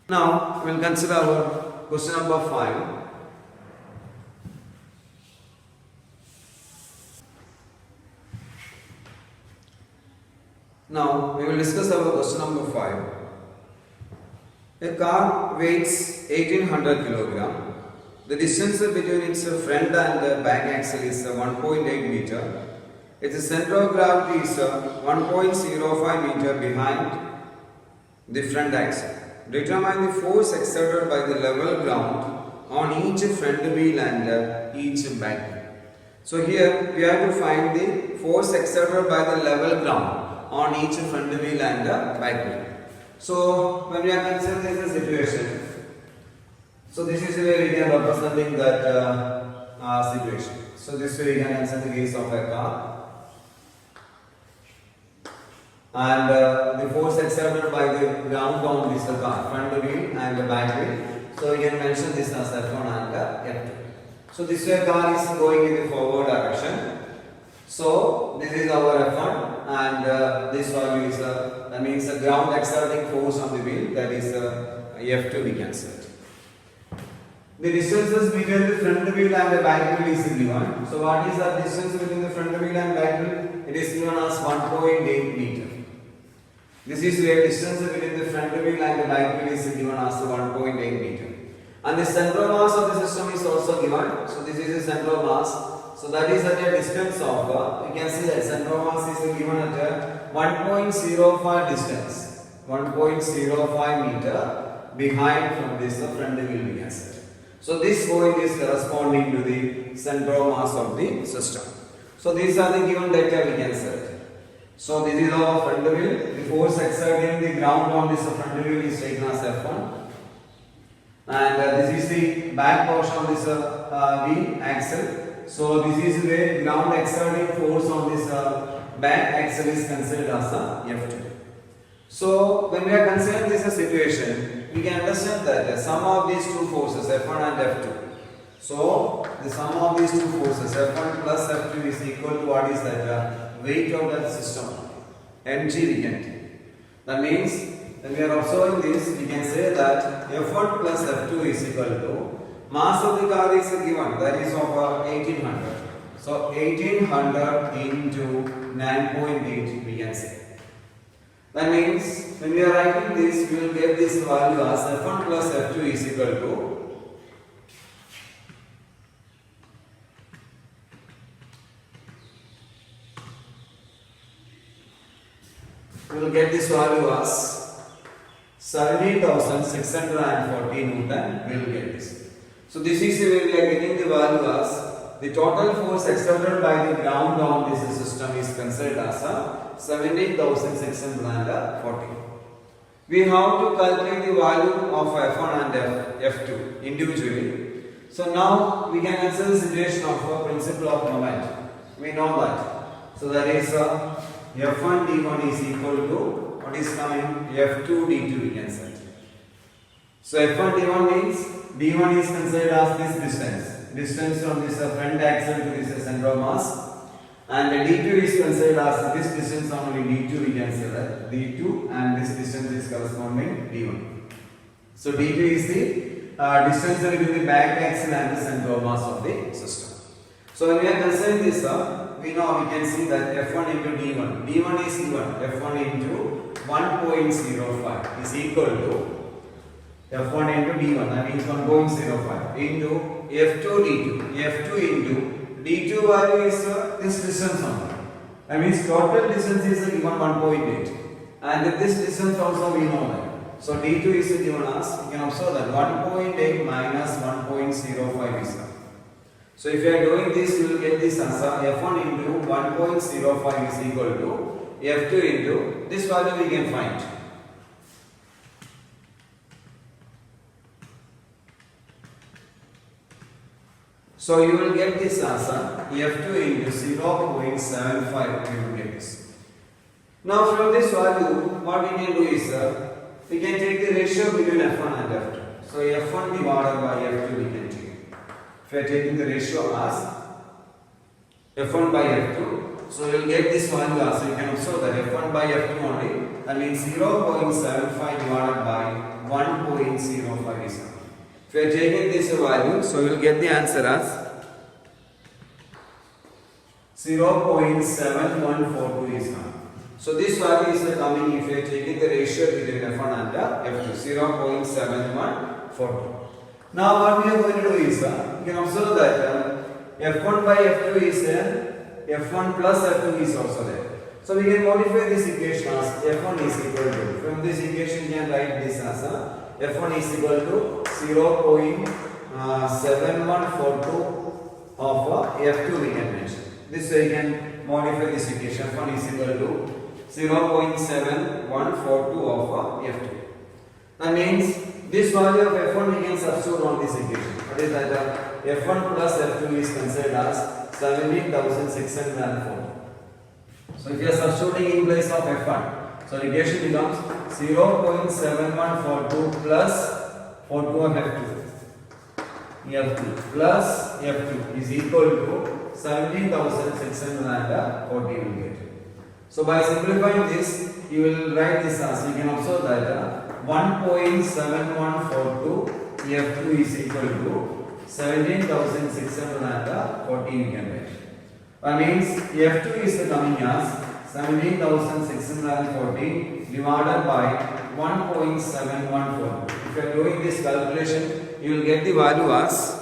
Now we will consider our question number 5. Now we will discuss our question number 5. A car weighs 1800 kilogram. The distance between its front and back axle is 1.8 meter. Its center of gravity is 1.05 meter behind the front axle. Determine the force exerted by the level ground on each front wheel and each back wheel. So here we have to find the force exerted by the level ground on each front wheel and back wheel. So when we are considering this situation, so this is where we can representing that situation. So this way we can consider the case of a car. And the force exerted by the ground on this car, front wheel and the back wheel. So we can mention this as F1 and F2. So this way car is going in the forward direction. So this is our F1 and this value is that means the ground exerting force on the wheel, that is F2 we can set. The distances between the front wheel and the back wheel is given. So what is the distance between the front wheel and back wheel? It is given as 1.8 meter. This is where distance between the front wheel and the back wheel is given as 1.8 meter. And the center of mass of the system is also given. So this is the center of mass. So that is at a distance of, you can see that center of mass is given at a 1.05 distance, 1.05 meter behind from this front wheel we can say. So this point is corresponding to the center of mass of the system. So these are the given data we can set. So this is our front wheel. The force exerting the ground on this front wheel is taken as F1. And this is the back portion of this wheel axle. So this is where ground exerting force on this back axle is considered as F2. So when we are considering this situation, we can understand that the sum of these two forces F1 and F2. So the sum of these two forces F1 plus F2 is equal to what is that weight of that system, mg we can take. That means when we are observing this, we can say that F1 plus F2 is equal to mass of the car is given, that is of 1800. So 1800 into 9.8 we can say. That means when we are writing this, we will get this value as F1 plus F2 is equal to we will get this value as 70,640 Newton. We will get this. So this is where we are getting the value as the total force exerted by the ground on this system is considered as 17,640. We have to calculate the value of F1 and F2 individually. So now we can answer the situation of a principle of moment. We know that. So that is F1 d1 is equal to what is coming F2 d2 we can say. So F1 d1 means d1 is considered as this distance from this front axle to this center of mass, and d2 is considered as this distance only d2 we can say that d2, and this distance is corresponding d1. So d2 is the distance between the back axle and the center of mass of the system. So when we are considering this we can see that F1 into d1 is given F1 into 1.05 is equal to F1 into d1, that means 1.05 into F2 d2. F2 into d2 value is this distance only. That means total distance is given 1.8, and this distance also we know that. So d2 is given as, you can observe that 1.8 minus 1.05 is. So if you are doing this, you will get this answer F1 into 1.05 is equal to F2 into this value we can find. So you will get this answer F2 into 0.75 you will get this. Now from this value what we can do is we can take the ratio between F1 and F2. So F1 divided by F2 we can take. If we are taking the ratio as F1 by F2, so you will get this value as, you can observe that F1 by F2 only That means 0.75 divided by 1.05 is coming. If you are taking this value, so you will get the answer as 0.7142 is coming. So this value is coming if you are taking the ratio between F1 and F2, 0.7142. Now what we are going to do is, you can observe that F1 by F2 is there, F1 plus F2 is also there. So we can modify this equation as F1 is equal to, from this equation you can write this as F1 is equal to 0.7142 of F2 we can mention. This way you can modify this equation. F1 is equal to 0.7142 of F2. That means this value of F1 we can substitute on this equation. What is that? F1 plus F2 is considered as 17,640. So if you are substituting in place of F1, so the equation becomes 0.7142 plus 42 of F2 plus F2 is equal to 17,640 will get. So by simplifying this, you will write this as, you can observe that 1.7142 F2 is equal to 17,640 you can write. That means F2 is coming as 17,640 divided by 1.714. If you are doing this calculation, you will get the value as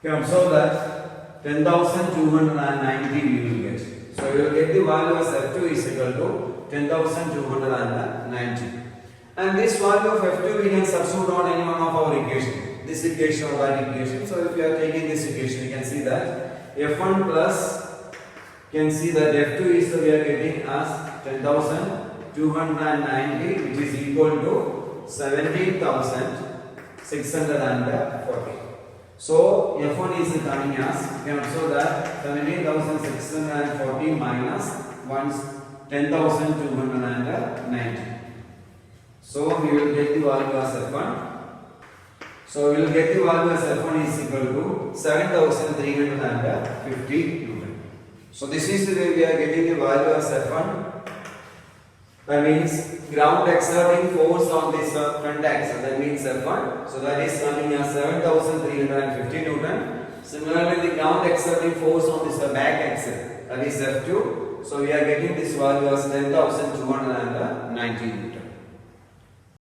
you can observe that 10,290 you will get. So you will get the value as F2 is equal to 10,290. And this value of F2 we can substitute on any one of our equations. This equation or that equation. So if you are taking this equation, you can see that F1 plus, you can see that F2 is we are getting as 10,290 which is equal to 17,640. So F1 is coming as, you can observe that 17,640 minus 10,290. So we will get the value as F1. So we will get the value as F1 is equal to 7,350 Newton. So this is the way we are getting the value as F1. That means ground exerting force on this front axle, that means F1. So that is coming as 7,350 Newton. Similarly, the ground exerting force on this back axle, that is F2. So we are getting this value as 10,290 Newton.